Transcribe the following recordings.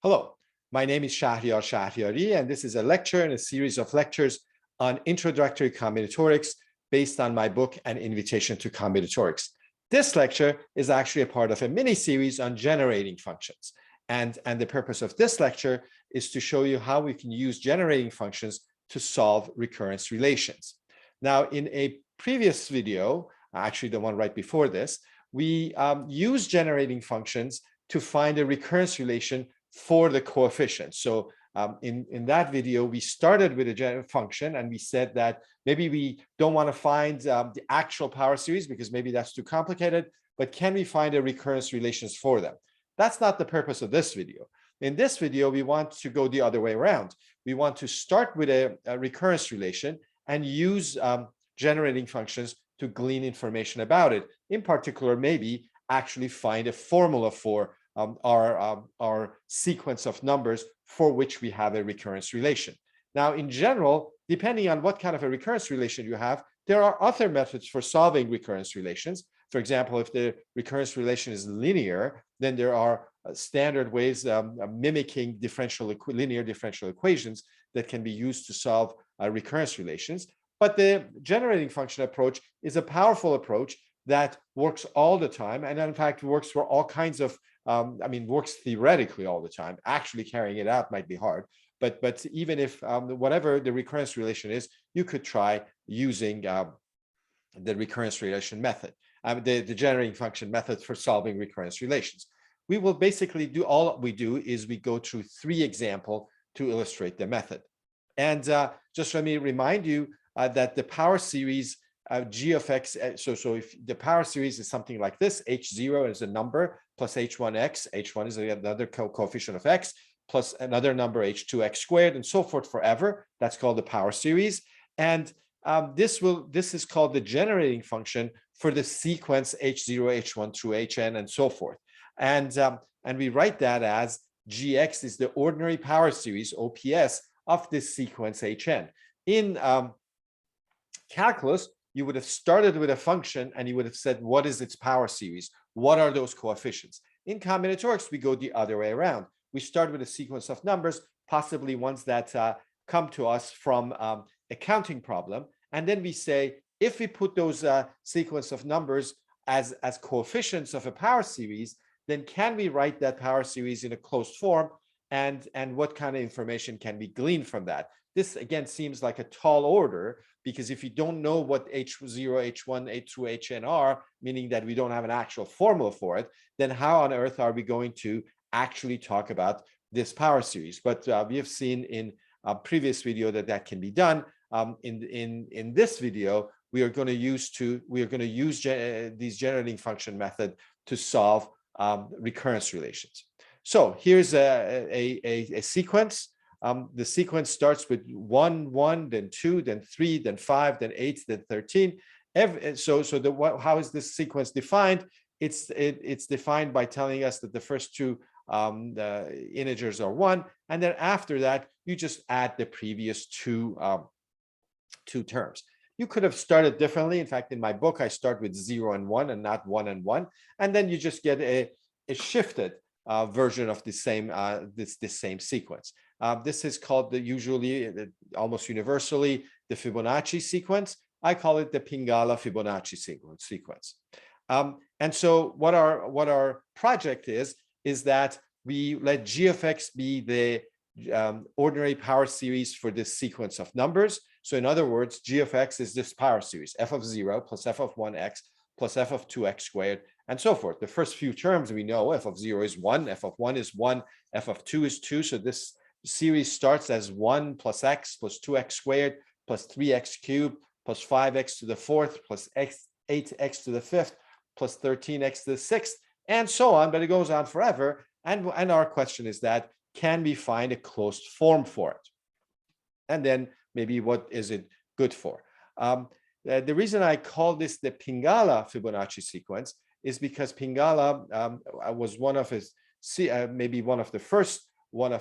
Hello, my name is Shahriari, and this is a lecture in a series of lectures on introductory combinatorics based on my book, An Invitation to Combinatorics. This lecture is actually a part of a mini-series on generating functions. And the purpose of this lecture is to show you how we can use generating functions to solve recurrence relations. Now, in a previous video, actually the one right before this, we used generating functions to find a recurrence relation for the coefficient. So in that video, we started with a function and we said that maybe we don't want to find the actual power series because maybe that's too complicated, but can we find a recurrence relations for them? That's not the purpose of this video. In this video, we want to go the other way around. We want to start with a recurrence relation and use generating functions to glean information about it. In particular, maybe actually find a formula for our sequence of numbers for which we have a recurrence relation. Now, in general, depending on what kind of a recurrence relation you have, there are other methods for solving recurrence relations. For example, if the recurrence relation is linear, then there are standard ways mimicking linear differential equations that can be used to solve recurrence relations. But the generating function approach is a powerful approach that works all the time, and in fact works for all kinds of works theoretically all the time. Actually carrying it out might be hard, but even if whatever the recurrence relation is, you could try using the recurrence relation method, the generating function method for solving recurrence relations. We will basically do, all we do is we go through 3 examples to illustrate the method. And just let me remind you that the power series g of x, so if the power series is something like this, h0 is a number plus h1x, h1 is another coefficient of x, plus another number h2x squared, and so forth forever. That's called the power series. And this is called the generating function for the sequence h0, h1 through hn, and so forth. And we write that as gx is the ordinary power series, OPS, of this sequence hn. In calculus, you would have started with a function and you would have said, what is its power series? What are those coefficients? In combinatorics, we go the other way around. We start with a sequence of numbers, possibly ones that come to us from a counting problem. And then we say, if we put those sequence of numbers as coefficients of a power series, then can we write that power series in a closed form? And what kind of information can be gleaned from that? This, again, seems like a tall order, because if you don't know what h0, h1, h through hn are, meaning that we don't have an actual formula for it, then how on earth are we going to actually talk about this power series? But we have seen in a previous video that can be done. In this video, we are going to use these generating function method to solve recurrence relations. So here's a sequence. The sequence starts with 1, 1, then 2, then 3, then 5, then 8, then 13. How is this sequence defined? It's defined by telling us that the first 2 integers are 1, and then after that you just add the previous two terms. You could have started differently. In fact, in my book, I start with 0 and 1 and not 1 and 1, and then you just get a shifted version of the same same sequence. This is called almost universally the Fibonacci sequence. I call it the Pingala-Fibonacci sequence. And so what our project is that we let g of x be the ordinary power series for this sequence of numbers. So in other words, g of x is this power series, f of 0 plus f of 1x plus f of 2x squared, and so forth. The first few terms we know, f of 0 is 1, f of 1 is 1, f of 2 is 2. So this series starts as 1 plus x plus 2x squared plus 3x cubed plus 5x to the 4th plus 8x to the 5th plus 13x to the 6th, and so on, but it goes on forever. And our question is that, can we find a closed form for it? And then maybe what is it good for? The reason I call this the Pingala-Fibonacci sequence is because Pingala was one of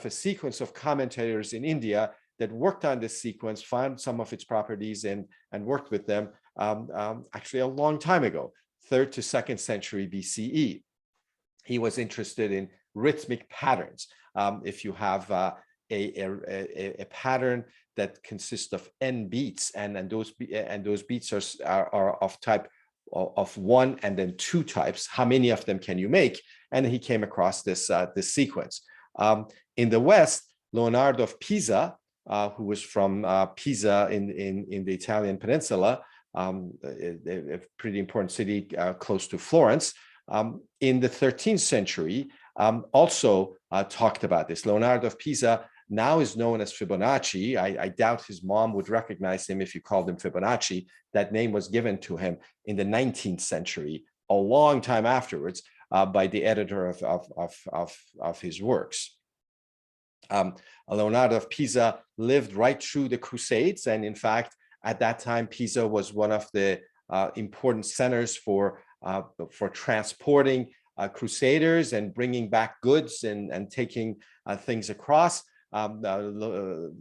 a sequence of commentators in India that worked on this sequence, found some of its properties and worked with them actually a long time ago, 3rd to 2nd century BCE. He was interested in rhythmic patterns. If you have a pattern that consists of n beats, and those beats are of type of 1 and then 2 types, how many of them can you make? And he came across this sequence. In the West, Leonardo of Pisa, who was from Pisa in the Italian peninsula, a pretty important city close to Florence, in the 13th century, also talked about this. Leonardo of Pisa now is known as Fibonacci. I doubt his mom would recognize him if you called him Fibonacci. That name was given to him in the 19th century, a long time afterwards, by the editor of his works. Leonardo of Pisa lived right through the Crusades, and in fact, at that time, Pisa was one of the important centers for transporting crusaders and bringing back goods and taking things across. Fibonacci,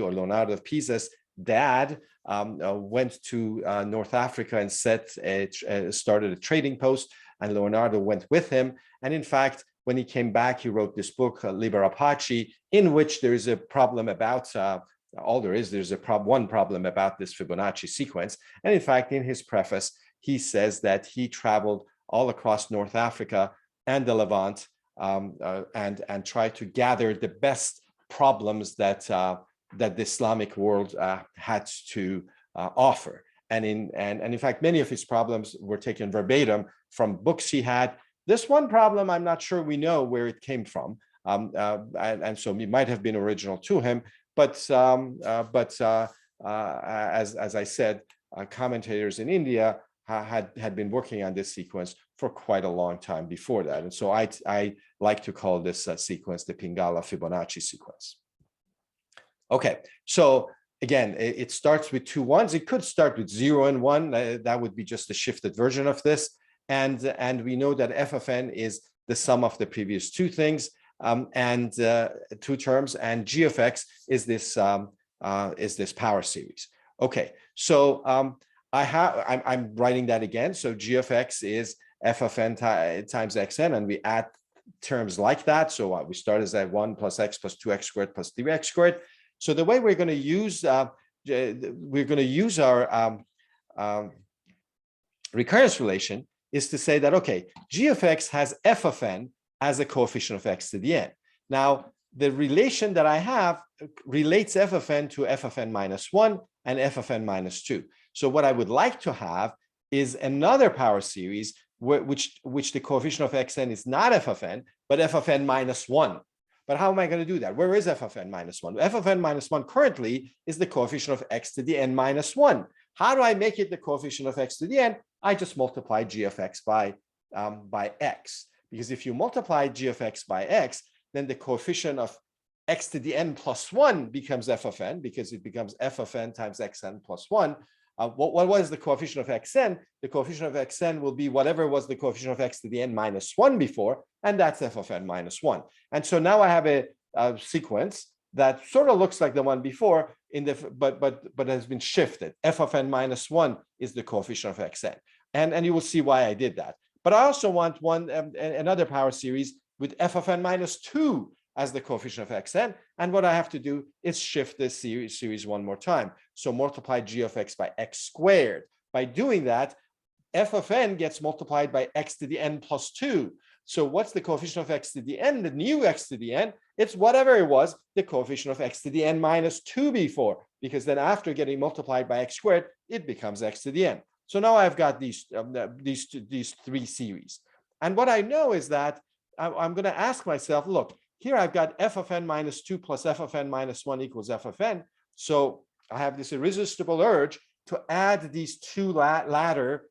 or Leonardo of Pisa's dad, went to North Africa and started a trading post, and Leonardo went with him. And in fact, when he came back, he wrote this book, Liber Apache, in which there is a problem about one problem about this Fibonacci sequence. And in fact, in his preface, he says that he traveled all across North Africa and the Levant, and try to gather the best problems that the Islamic world had to offer. And in fact, many of his problems were taken verbatim from books he had. This one problem, I'm not sure we know where it came from, and so it might have been original to him. But as I said, commentators in India had been working on this sequence for quite a long time before that. And so I like to call this sequence the Pingala-Fibonacci sequence. Okay, so again, it starts with 2 1s. It could start with 0 and 1. That would be just a shifted version of this. And we know that f of n is the sum of the previous 2 things, and 2 terms, and g of x is this power series. Okay, so I'm writing that again. So g of x is f of n times xn, and we add terms like that. So we start as at 1 plus x plus 2x squared plus 3x squared. So the way we're going to use our recurrence relation is to say that, okay, g of x has f of n as a coefficient of x to the n. Now, the relation that I have relates f of n to f of n minus 1 and f of n minus 2. So what I would like to have is another power series which the coefficient of xn is not f of n, but f of n minus 1. But how am I going to do that? Where is f of n minus 1? F of n minus 1 currently is the coefficient of x to the n minus 1. How do I make it the coefficient of x to the n? I just multiply g of x by x. Because if you multiply g of x by x, then the coefficient of x to the n plus 1 becomes f of n, because it becomes f of n times xn plus 1. What was the coefficient of xn? The coefficient of xn will be whatever was the coefficient of x to the n minus 1 before, and that's f of n minus 1. And so now I have a sequence that sort of looks like the one before, but has been shifted. F of n minus 1 is the coefficient of xn. And you will see why I did that. But I also want another power series with f of n minus 2 as the coefficient of xn. And what I have to do is shift this series one more time. So multiply g of x by x squared. By doing that, f of n gets multiplied by x to the n plus 2. So what's the coefficient of x to the n? The new x to the n, it's whatever it was, the coefficient of x to the n minus 2 before, because then after getting multiplied by x squared, it becomes x to the n. So now I've got these 3 series. And what I know is that I'm going to ask myself, look, here I've got f of n minus 2 plus f of n minus 1 equals f of n. So I have this irresistible urge to add these 2 ladder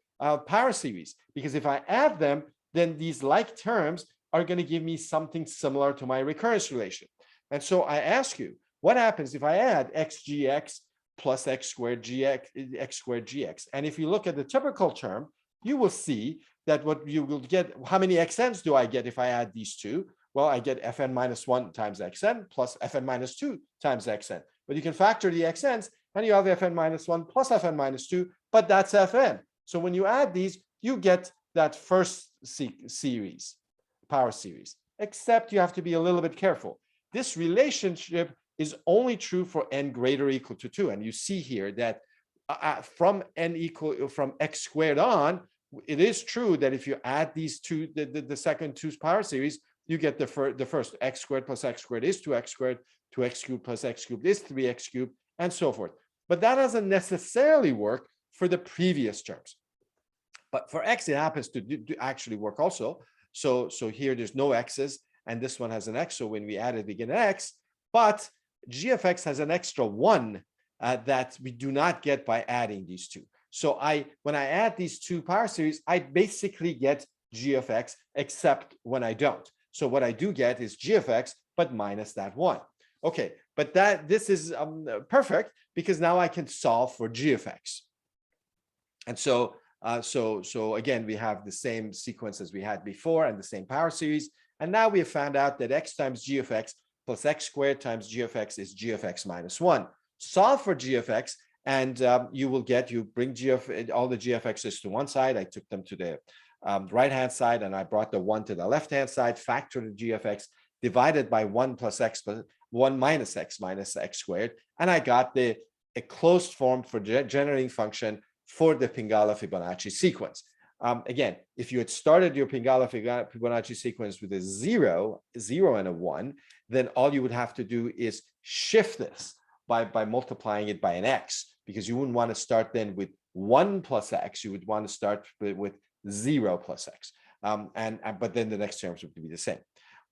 power series, because if I add them, then these like terms are going to give me something similar to my recurrence relation. And so I ask you, what happens if I add xgx plus x squared gx? And if you look at the typical term, you will see that what you will get, how many xn's do I get if I add these 2? Well, I get fn minus 1 times xn plus fn minus 2 times xn. But you can factor the xn's, and you have fn minus 1 plus fn minus 2, but that's fn. So when you add these, you get that first series. power series, except you have to be a little bit careful. This relationship is only true for n greater or equal to 2. And you see here that from x squared on, it is true that if you add these two, the second two power series, you get the first x squared plus x squared is 2x squared, 2x cubed plus x cubed is 3x cubed, and so forth. But that doesn't necessarily work for the previous terms. But for x, it happens to actually work also. So here there's no x's, and this one has an x. So when we add it, we get an x. But g of x has an extra 1 that we do not get by adding these two. So when I add these two power series, I basically get g of x, except when I don't. So what I do get is g of x, but minus that 1. Okay, but this is perfect, because now I can solve for g of x. And so again, we have the same sequence as we had before and the same power series. And now we have found out that x times g of x plus x squared times g of x is g of x minus 1. Solve for g of x, and you bring all the g of x's to one side. I took them to the right-hand side, and I brought the 1 to the left-hand side, factor the g of x, divided by 1 plus x plus 1 minus x squared, and I got a closed form for generating function for the Pingala-Fibonacci sequence. Again, if you had started your Pingala-Fibonacci sequence with a 0 and a 1, then all you would have to do is shift this by multiplying it by an x, because you wouldn't want to start then with 1 plus x. You would want to start with 0 plus x. But then the next terms would be the same.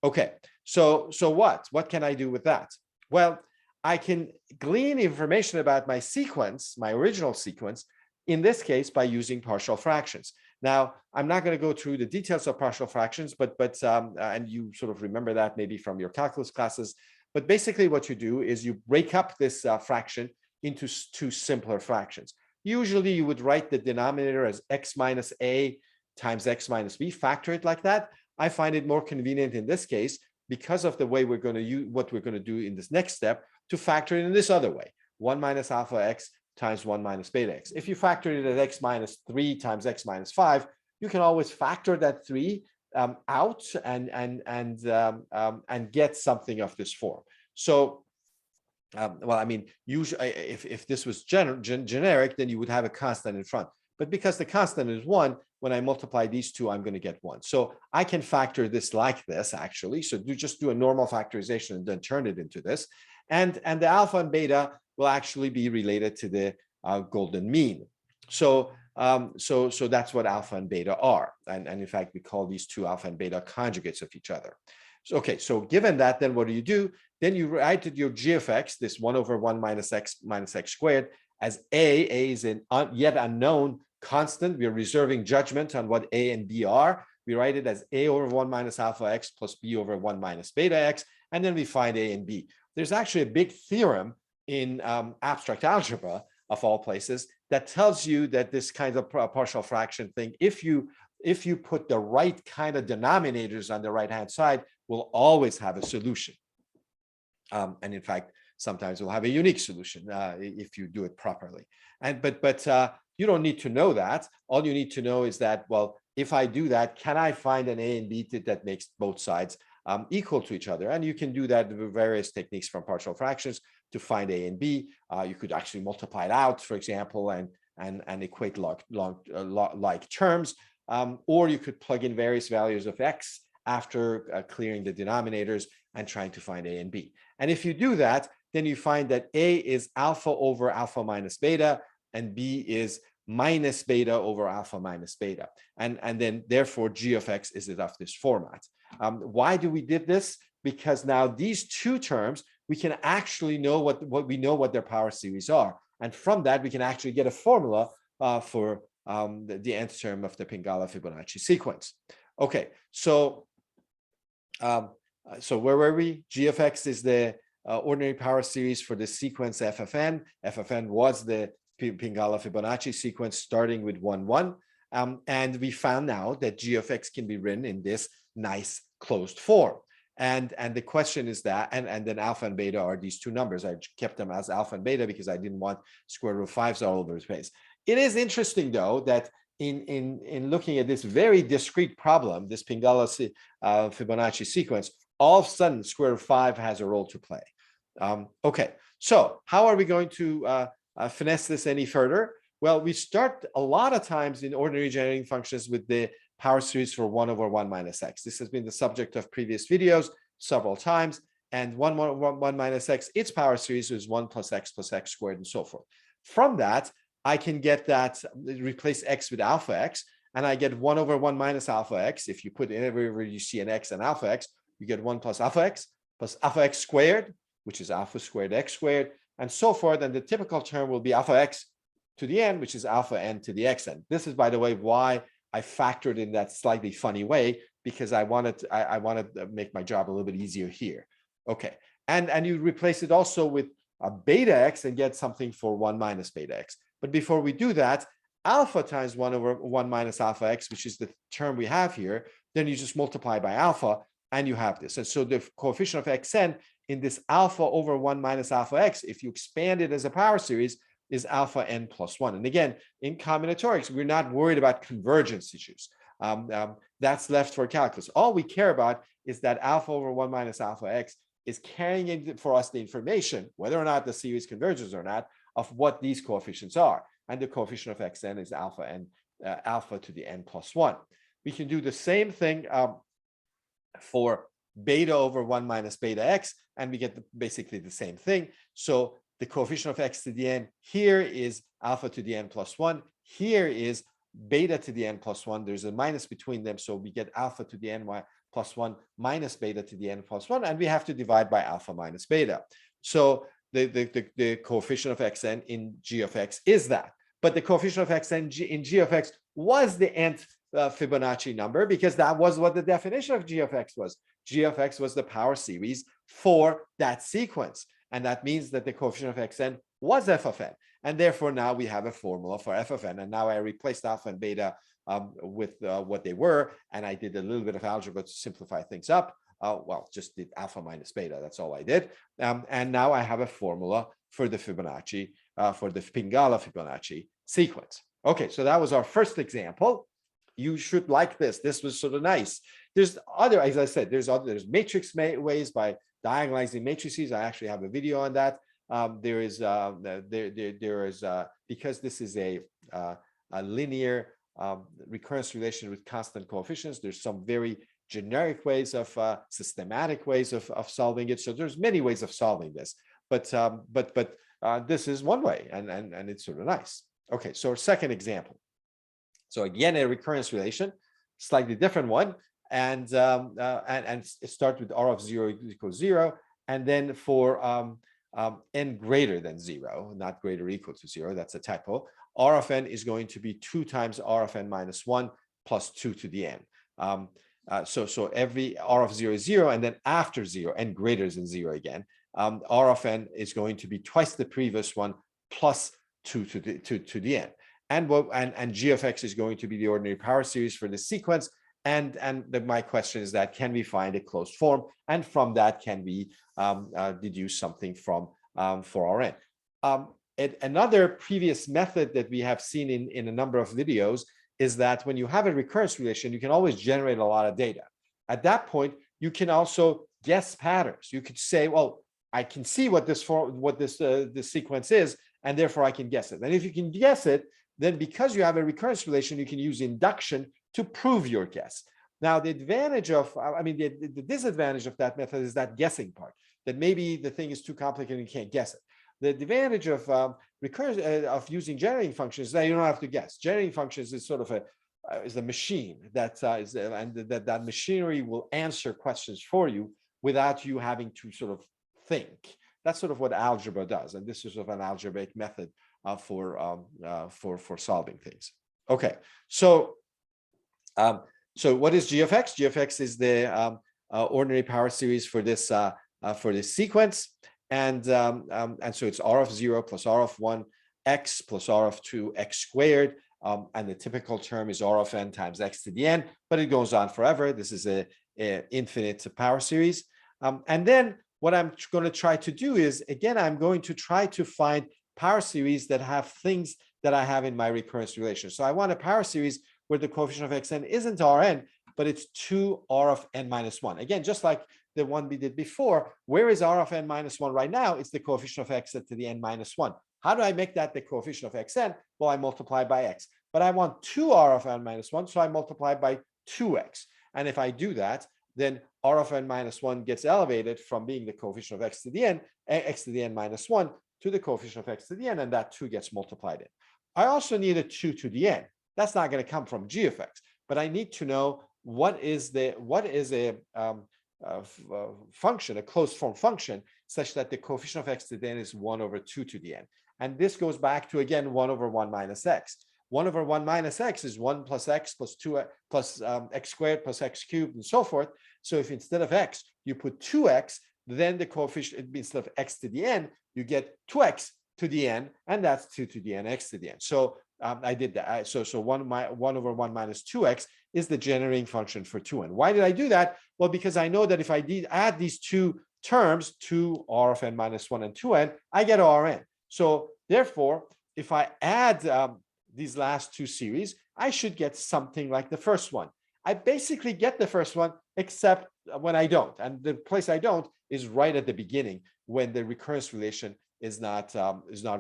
Okay, so what can I do with that? Well, I can glean information about my sequence, my original sequence, in this case by using partial fractions. Now, I'm not going to go through the details of partial fractions, but and you sort of remember that maybe from your calculus classes. But basically what you do is you break up this fraction into two simpler fractions. Usually you would write the denominator as x minus a times x minus b, factor it like that. I find it more convenient in this case, because of the way we're going to use what we're going to do in this next step, to factor it in this other way, 1 minus alpha x times 1 minus beta x. If you factor it at x minus 3 times x minus 5, you can always factor that 3 out and get something of this form. So, well, I mean, usually if this was generic, then you would have a constant in front. But because the constant is 1, when I multiply these two, I'm going to get 1. So I can factor this like this, actually. So just do a normal factorization and then turn it into this. And the alpha and beta will actually be related to the golden mean. So that's what alpha and beta are. And in fact, we call these two alpha and beta conjugates of each other. So, okay, so given that, then what do? Then you write your g of x, this 1 over 1 minus x squared, as a is an yet unknown constant. We are reserving judgment on what a and b are. We write it as a over 1 minus alpha x plus b over 1 minus beta x, and then we find a and b. There's actually a big theorem in abstract algebra, of all places, that tells you that this kind of partial fraction thing, if you put the right kind of denominators on the right-hand side, will always have a solution. And in fact, sometimes we'll have a unique solution if you do it properly. But you don't need to know that. All you need to know is that, well, if I do that, can I find an a and b that makes both sides equal to each other? And you can do that with various techniques from partial fractions to find a and b. You could actually multiply it out, for example, and equate like terms, or you could plug in various values of x after clearing the denominators and trying to find a and b. And if you do that, then you find that a is alpha over alpha minus beta, and b is minus beta over alpha minus beta. And then therefore g of x is of this format. Why do we did this? Because now these two terms, we can actually know what their power series are. And from that, we can actually get a formula for the nth term of the Pingala-Fibonacci sequence. Okay, so where were we? G of x is the ordinary power series for the sequence FFN. FFN was the Pingala-Fibonacci sequence starting with 1, 1. And we found now that g of x can be written in this nice closed form. And the question is that, and then alpha and beta are these two numbers. I kept them as alpha and beta because I didn't want square root 5s all over the place. It is interesting, though, that in looking at this very discrete problem, this Pingala-Fibonacci sequence, all of a sudden square root of 5 has a role to play. Okay, so how are we going to finesse this any further? Well, we start a lot of times in ordinary generating functions with the power series for 1 over 1 minus x. This has been the subject of previous videos several times. And 1 minus x, its power series is 1 plus x squared and so forth. From that, I can get that, replace x with alpha x, and I get 1 over 1 minus alpha x. If you put in everywhere you see an x and alpha x, you get 1 plus alpha x squared, which is alpha squared x squared, and so forth. And the typical term will be alpha x to the n, which is alpha n to the xn. This is, by the way, why I factored in that slightly funny way, because I wanted to make my job a little bit easier here. Okay, and you replace it also with a beta x and get something for 1 minus beta x. But before we do that, alpha times 1 over 1 minus alpha x, which is the term we have here, then you just multiply by alpha and you have this. And so the coefficient of xn in this alpha over 1 minus alpha x, if you expand it as a power series, is alpha n plus 1. And again, in combinatorics, we're not worried about convergence issues. That's left for calculus. All we care about is that alpha over 1 minus alpha x is carrying in for us the information, whether or not the series converges or not, of what these coefficients are. And the coefficient of xn is alpha n, alpha to the n plus 1. We can do the same thing for beta over 1 minus beta x, and we get basically the same thing. So the coefficient of x to the n here is alpha to the n plus 1. Here is beta to the n plus 1. There's a minus between them, so we get alpha to the n plus 1 minus beta to the n plus 1, and we have to divide by alpha minus beta. So the coefficient of xn in g of x is that. But the coefficient of xn in g of x was the nth Fibonacci number, because that was what the definition of g of x was. G of x was the power series for that sequence. And that means that the coefficient of xn was f of n. And therefore, now we have a formula for f of n. And now I replaced alpha and beta with what they were. And I did a little bit of algebra to simplify things up. Well, just did alpha minus beta. That's all I did. And now I have a formula for the Fibonacci, for the Pingala-Fibonacci sequence. Okay, so that was our first example. You should like this. This was sort of nice. There's other, as I said, there's matrix ways by diagonalizing matrices. I actually have a video on that. There is because this is a linear recurrence relation with constant coefficients. There's some very generic ways of systematic ways of solving it. So there's many ways of solving this, but this is one way, and it's sort of nice. Okay, so our second example. So again, a recurrence relation, slightly different one, and it starts with r of 0 equals 0, and then for n greater than 0, not greater or equal to 0, that's a typo, r of n is going to be 2 times r of n minus 1 plus 2 to the n. So every r of 0 is 0, and then after 0, n greater than 0 again, r of n is going to be twice the previous one plus 2 to the n. And g of x is going to be the ordinary power series for the sequence. And my question is that, can we find a closed form? And from that, can we deduce something from for Rn? Another previous method that we have seen in a number of videos is that when you have a recurrence relation, you can always generate a lot of data. At that point, you can also guess patterns. You could say, well, I can see what this sequence is, and therefore I can guess it. And if you can guess it, then because you have a recurrence relation, you can use induction to prove your guess. Now, the advantage of, the disadvantage of that method is that guessing part, that maybe the thing is too complicated and you can't guess it. The advantage of of using generating functions is that you don't have to guess. Generating functions is sort of a machine that machinery will answer questions for you without you having to sort of think. That's sort of what algebra does, and this is sort of an algebraic method for solving things. Okay, so what is g of x? G of x is the ordinary power series for this sequence, and so it's r of 0 plus r of 1 x plus r of 2 x squared, and the typical term is r of n times x to the n, but it goes on forever. This is a infinite power series, and then what I'm going to try to do is, again, I'm going to try to find power series that have things that I have in my recurrence relation. So I want a power series where the coefficient of xn isn't Rn, but it's 2r of n minus 1. Again, just like the one we did before, where is r of n minus 1 right now? It's the coefficient of xn to the n minus 1. How do I make that the coefficient of xn? Well, I multiply by x. But I want 2r of n minus 1, so I multiply by 2x. And if I do that, then r of n minus 1 gets elevated from being the coefficient of x to the n minus 1 to the coefficient of x to the n, and that 2 gets multiplied in. I also need a 2 to the n. That's not going to come from g of x, but I need to know what is a function, a closed form function, such that the coefficient of x to the n is 1 over 2 to the n. And this goes back to, again, 1 over 1 minus x. 1 over 1 minus x is 1 plus x plus 2 plus x squared plus x cubed and so forth. So if instead of x, you put 2x, then the coefficient, instead of x to the n, you get 2x to the n, and that's 2 to the n, x to the n. So I did that. So 1 over 1 minus 2x is the generating function for 2n. Why did I do that? Well, because I know that if I add these two terms, 2r of n minus 1 and 2n, I get Rn. So therefore, if I add these last two series, I should get something like the first one. I basically get the first one, except when I don't. And the place I don't is right at the beginning, when the recurrence relation is not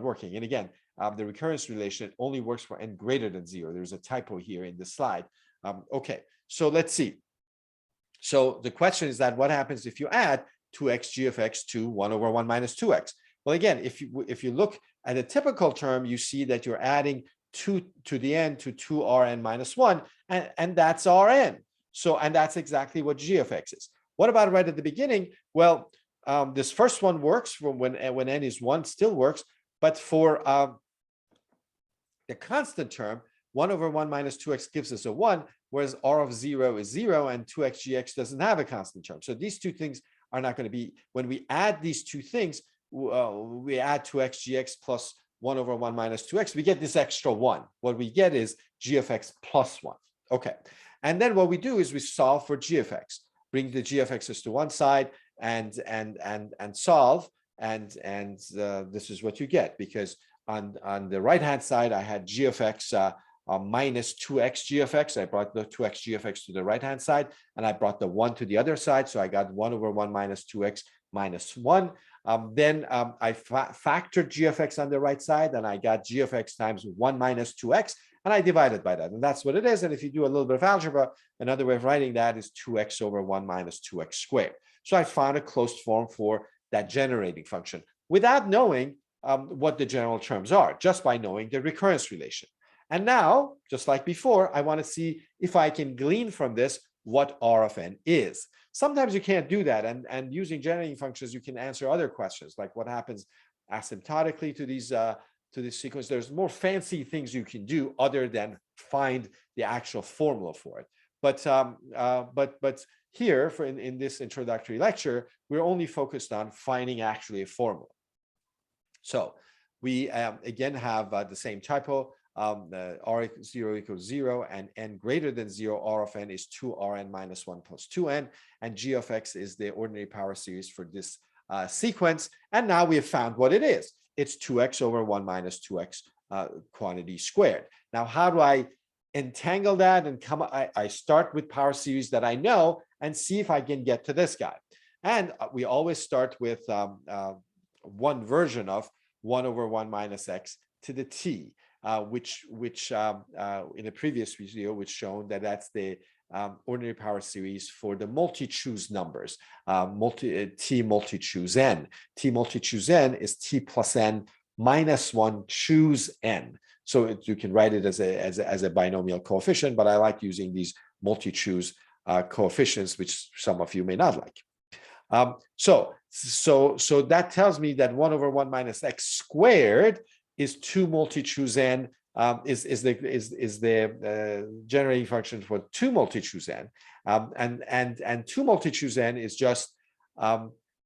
working. And again, the recurrence relation only works for n greater than 0. There's a typo here in the slide. Okay, so let's see. So the question is that what happens if you add 2x g of x to 1 over 1 minus 2x? Well, again, if you look at a typical term, you see that you're adding 2 to the n to 2rn minus 1, and that's Rn. So, and that's exactly what g of x is. What about right at the beginning? Well, this first one works from when n is 1, still works, but for the constant term, 1 over 1 minus 2x gives us a 1, whereas r of 0 is 0, and 2x gx doesn't have a constant term. So these two things are not going to be, when we add these two things, we add 2x gx plus 1 over 1 minus 2x, we get this extra 1. What we get is g of x plus 1. Okay. And then what we do is we solve for g of x. Bring the g of x's to one side and solve. And this is what you get, because on the right-hand side, I had g of x minus 2x g of x. I brought the 2x g of x to the right-hand side, and I brought the 1 to the other side. So I got 1 over 1 minus 2x minus 1. Then I factored g of x on the right side, and I got g of x times 1 minus 2x, and I divided by that. And that's what it is. And if you do a little bit of algebra, another way of writing that is 2x over 1 minus 2x squared. So I found a closed form for that generating function without knowing what the general terms are, just by knowing the recurrence relation. And now, just like before, I want to see if I can glean from this what r of n is. Sometimes you can't do that, and using generating functions, you can answer other questions, like what happens asymptotically to this sequence. There's more fancy things you can do other than find the actual formula for it. But here, in this introductory lecture, we're only focused on finding actually a formula. So we again have the same typo. R0 equals 0 and n greater than 0, r of n is 2rn minus 1 plus 2n, and g of x is the ordinary power series for this sequence. And now we have found what it is. It's 2x over 1 minus 2x quantity squared. Now, how do I entangle that and I start with power series that I know and see if I can get to this guy. And we always start with one version of 1 over 1 minus x to the t. Which in a previous video was shown that that's the ordinary power series for the multi-choose numbers, t multi-choose n. T multi-choose n is t plus n minus 1 choose n. So you can write it as a binomial coefficient, but I like using these multi-choose coefficients, which some of you may not like. So that tells me that 1 over 1 minus x squared is 2 multi-choose n, is the generating function for 2 multi-choose n, and 2 multi-choose n is just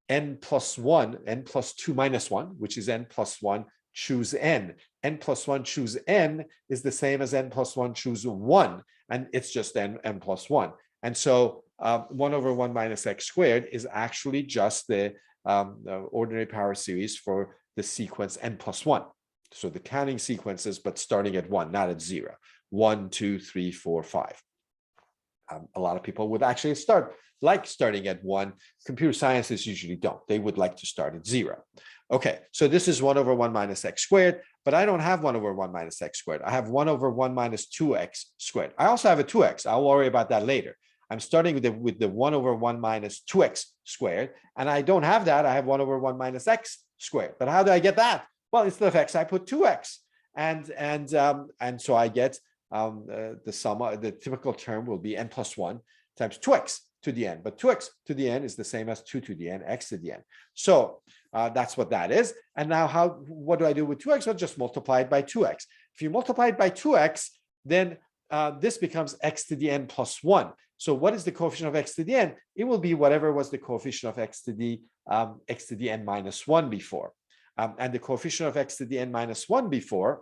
n plus 1, n plus 2 minus 1, which is n plus 1 choose n. N plus 1 choose n is the same as n plus 1 choose 1, and it's just n plus 1. And so 1 over 1 minus x squared is actually just the ordinary power series for the sequence n plus 1. So the counting sequences, but starting at 1, not at 0. 1, 2, 3, 4, 5. A lot of people would actually starting at 1. Computer scientists usually don't. They would like to start at 0. Okay, so this is 1 over 1 minus x squared, but I don't have 1 over 1 minus x squared. I have 1 over 1 minus 2x squared. I also have a 2x. I'll worry about that later. I'm starting with the 1 over 1 minus 2x squared, and I don't have that. I have 1 over 1 minus x squared. But how do I get that? Well, instead of x, I put 2x, and so I get the sum. The typical term will be n plus 1 times 2x to the n, but 2x to the n is the same as 2 to the n, x to the n. So that's what that is. And now what do I do with 2x? Well, just multiply it by 2x. If you multiply it by 2x, then this becomes x to the n plus 1. So what is the coefficient of x to the n? It will be whatever was the coefficient of x to the n minus 1 before. And the coefficient of x to the n minus 1 before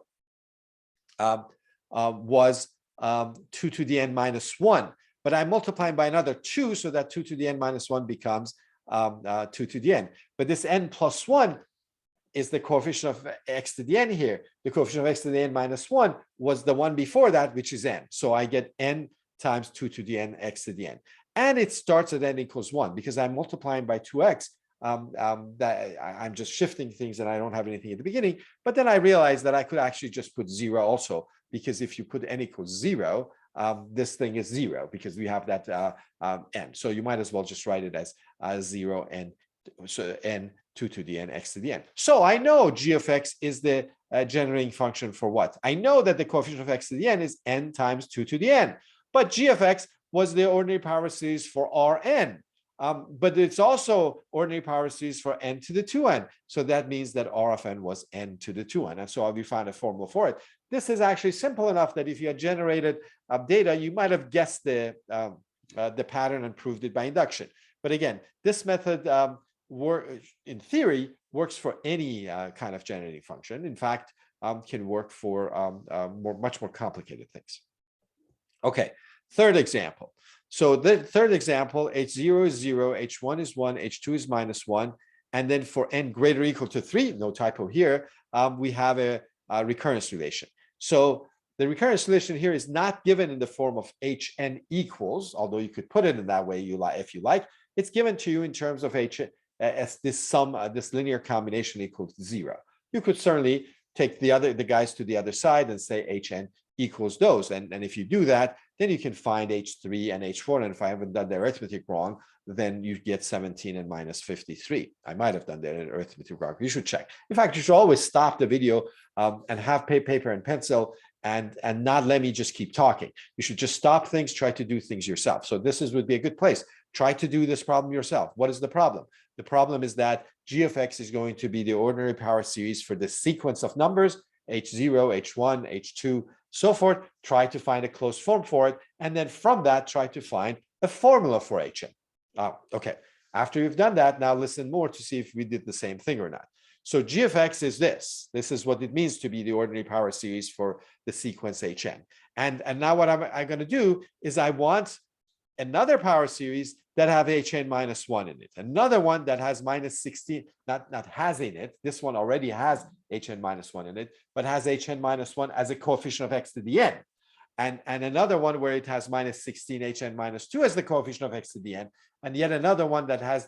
was 2 to the n minus 1. But I'm multiplying by another 2, so that 2 to the n minus 1 becomes 2 to the n. But this n plus 1 is the coefficient of x to the n here. The coefficient of x to the n minus 1 was the one before that, which is n. So I get n times 2 to the n x to the n. And it starts at n equals 1 because I'm multiplying by 2x. That I'm just shifting things and I don't have anything at the beginning. But then I realized that I could actually just put 0 also, because if you put n equals 0, this thing is 0 because we have that n. So you might as well just write it as 0 and so n 2 to the n x to the n. So I know g of x is the generating function for what? I know that the coefficient of x to the n is n times 2 to the n. But g of x was the ordinary power series for Rn. But it's also ordinary power series for n to the 2n. So that means that R of n was n to the 2n. And so we found a formula for it. This is actually simple enough that if you had generated data, you might have guessed the pattern and proved it by induction. But again, this method, in theory, works for any kind of generating function. In fact, can work for much more complicated things. Okay, third example. So the third example, h0 is 0, h1 is 1, h2 is minus 1. And then for n greater or equal to 3, no typo here, we have a recurrence relation. So the recurrence relation here is not given in the form of hn equals, although you could put it in that way if you like. It's given to you in terms of as this sum, this linear combination equals 0. You could certainly take the guys to the other side and say hn equals those. And if you do that, then you can find h3 and h4. And if I haven't done the arithmetic wrong, then you get 17 and minus 53. I might have done that in arithmetic wrong. You should check. In fact, you should always stop the video and have paper and pencil and not let me just keep talking. You should just stop things, try to do things yourself. So this would be a good place. Try to do this problem yourself. What is the problem? The problem is that g of x is going to be the ordinary power series for the sequence of numbers, h0, h1, h2, so forth. Try to find a closed form for it. And then from that, try to find a formula for hn. Okay. After you've done that, now listen more to see if we did the same thing or not. So g of x is this. This is what it means to be the ordinary power series for the sequence hn. And now what I'm going to do is I want another power series that have hn minus 1 in it. Another one that has minus 16, not has in it. This one already has hn minus 1 in it, but has hn minus 1 as a coefficient of x to the n. And another one where it has minus 16 hn minus 2 as the coefficient of x to the n. And yet another one that has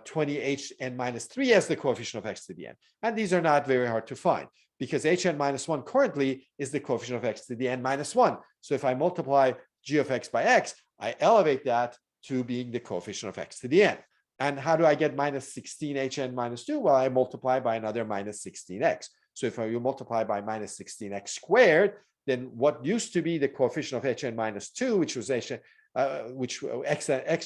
20 hn minus 3 as the coefficient of x to the n. And these are not very hard to find because hn minus 1 currently is the coefficient of x to the n minus 1. So if I multiply g of x by x, I elevate that to being the coefficient of x to the n. And how do I get minus 16 hn minus 2? Well, I multiply by another minus 16x. So if you multiply by minus 16x squared, then what used to be the coefficient of hn minus 2, which was x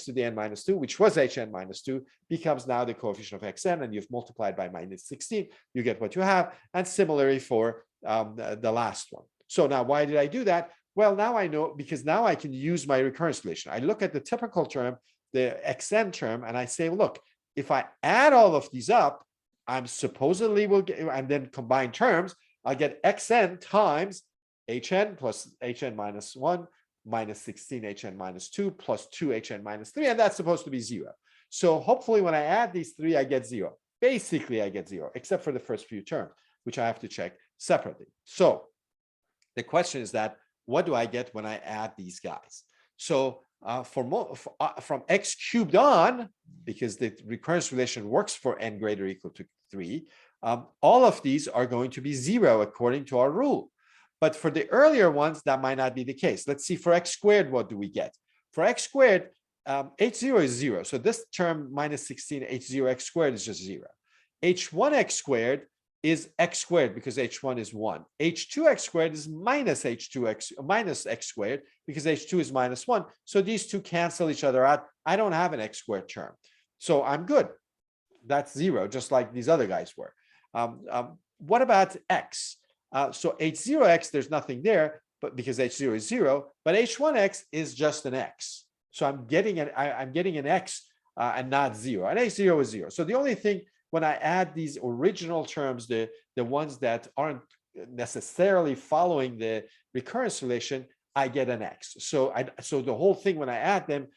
to the n minus 2, which was hn minus 2, becomes now the coefficient of xn, and you've multiplied by minus 16, you get what you have. And similarly for the last one. So now why did I do that? Well, now I know, because now I can use my recurrence relation. I look at the typical term, the xn term, and I say, look, if I add all of these up, I'm supposedly will get, and then combine terms, I'll get xn times hn plus hn minus 1 minus 16 hn minus 2 plus 2 hn minus 3, and that's supposed to be 0. So hopefully when I add these three, I get 0. Basically, I get 0, except for the first few terms, which I have to check separately. So the question is that, what do I get when I add these guys? So from x cubed on, because the recurrence relation works for n greater or equal to 3, all of these are going to be 0 according to our rule. But for the earlier ones, that might not be the case. Let's see, for x squared, what do we get? For x squared, h0 is 0. So this term minus 16 h0 x squared is just 0. h1 x squared is x squared because h1 is 1. h2 x squared is minus x squared because h2 is minus 1. So these two cancel each other out. I don't have an x squared term. So I'm good. That's 0, just like these other guys were. What about x? So h0x, there's nothing there, but because h0 is 0, but h1x is just an x. So I'm getting an x and not 0. And h0 is 0. So the only thing, when I add these original terms, the ones that aren't necessarily following the recurrence relation, I get an x. So the whole thing, when I add them,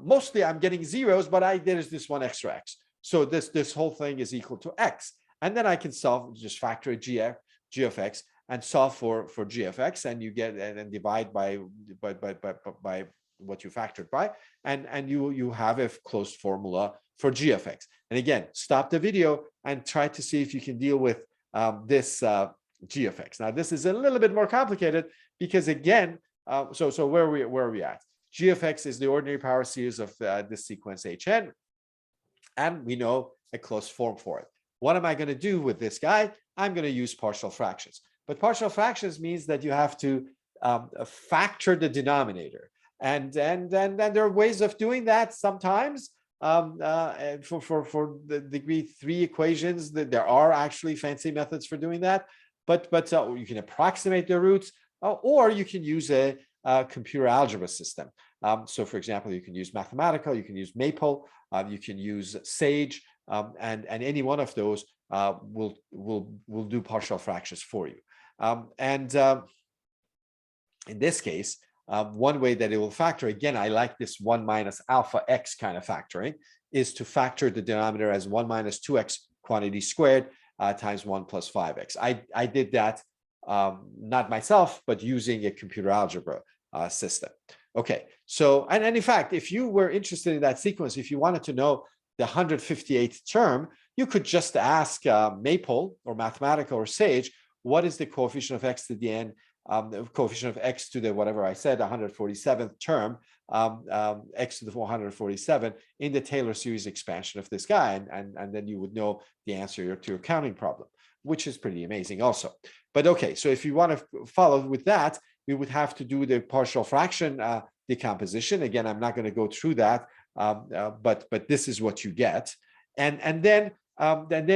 mostly I'm getting zeros, but there's this one extra x. So this whole thing is equal to x. And then I can just factor g of x and solve for g of x, and you get and divide by what you factored by, and you have a closed formula for g of x. And again, stop the video and try to see if you can deal with this g of x. Now, this is a little bit more complicated because, again, so where are we at? G of x is the ordinary power series of this sequence hn, and we know a closed form for it. What am I going to do with this guy? I'm going to use partial fractions. But partial fractions means that you have to factor the denominator. And then there are ways of doing that sometimes. For the degree 3 equations, there are actually fancy methods for doing that. But you can approximate the roots, or you can use a computer algebra system. So, for example, you can use mathematical, you can use Maple, you can use Sage, and any one of those will do partial fractions for you. In this case, one way that it will factor, again, I like this 1 minus alpha x kind of factoring, is to factor the denominator as 1 minus 2x quantity squared times 1 plus 5x. I did that not myself, but using a computer algebra system. Okay, so, and in fact, if you were interested in that sequence, if you wanted to know the 158th term, you could just ask Maple or Mathematical or Sage, what is the coefficient of x to the n, the coefficient of x to the whatever I said, 147th term, x to the 447 in the Taylor series expansion of this guy, and then you would know the answer to your counting problem, which is pretty amazing also. But okay, so if you want to follow with that, we would have to do the partial fraction decomposition. Again, I'm not going to go through that, but this is what you get, and then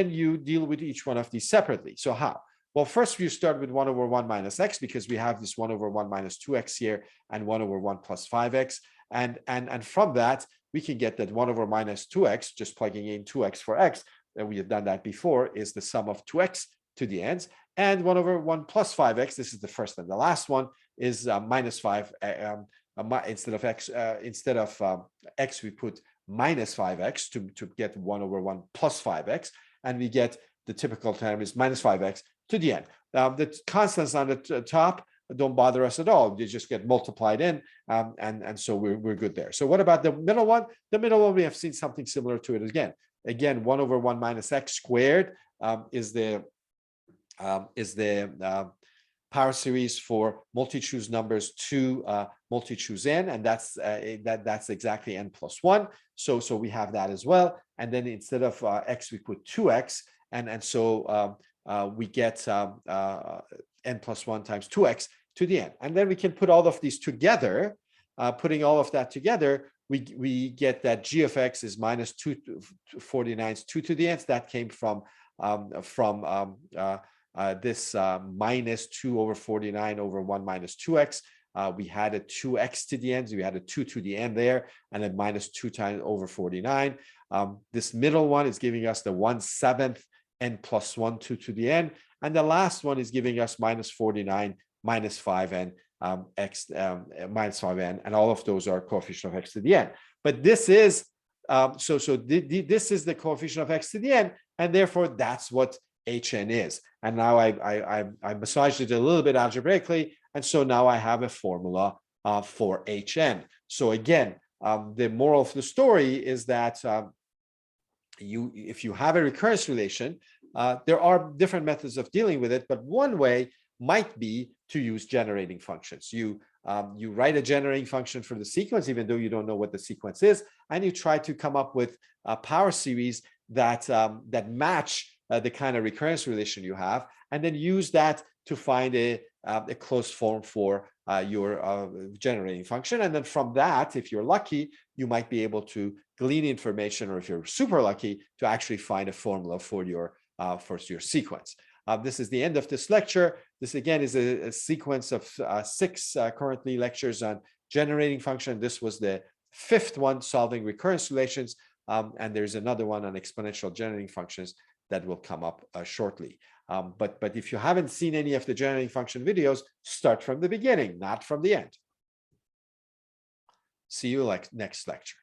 you deal with each one of these separately. So how? Well, first you start with 1 over 1 minus x, because we have this 1 over 1 minus 2x here and 1 over 1 plus 5x. And from that, we can get that 1 over minus 2x, just plugging in 2x for x, and we have done that before, is the sum of 2x to the ends. And 1 over 1 plus 5x, this is the first and the last one, is minus 5. Instead of x, we put minus 5x to get 1 over 1 plus 5x. And we get the typical term is minus 5x to the end. The constants on the top don't bother us at all. They just get multiplied in, and so we're good there. So what about the middle one? The middle one, we have seen something similar to it again. Again, 1 over 1 minus x squared is the power series for multi-choose numbers to multi-choose n, and that's exactly n plus 1. So we have that as well. And then instead of x, we put 2x, and so we get n plus 1 times 2x to the n. And then we can put all of these together. Putting all of that together, we get that g of x is minus 249's 2 to the nth. That came from this minus 2 over 49 over 1 minus 2x. We had a 2x to the end, so we had a 2 to the end there, and then minus 2 times over 49. This middle one is giving us the 1/7 n plus 1 2 to the n, and the last one is giving us minus 49 minus 5n x minus 5n, and all of those are coefficient of x to the n. But this is this is the coefficient of x to the n, and therefore that's what Hn is. And now I massaged it a little bit algebraically, and so now I have a formula for Hn. So again, the moral of the story is that if you have a recurrence relation, there are different methods of dealing with it, but one way might be to use generating functions. You write a generating function for the sequence, even though you don't know what the sequence is, and you try to come up with a power series that match the kind of recurrence relation you have, and then use that to find a closed form for your generating function. And then from that, if you're lucky, you might be able to glean information, or if you're super lucky, to actually find a formula for your sequence. This is the end of this lecture. This again is a sequence of 6 currently lectures on generating function. This was the 5th one, solving recurrence relations, and there's another one on exponential generating functions that will come up shortly. But if you haven't seen any of the generating function videos, start from the beginning, not from the end. See you next lecture.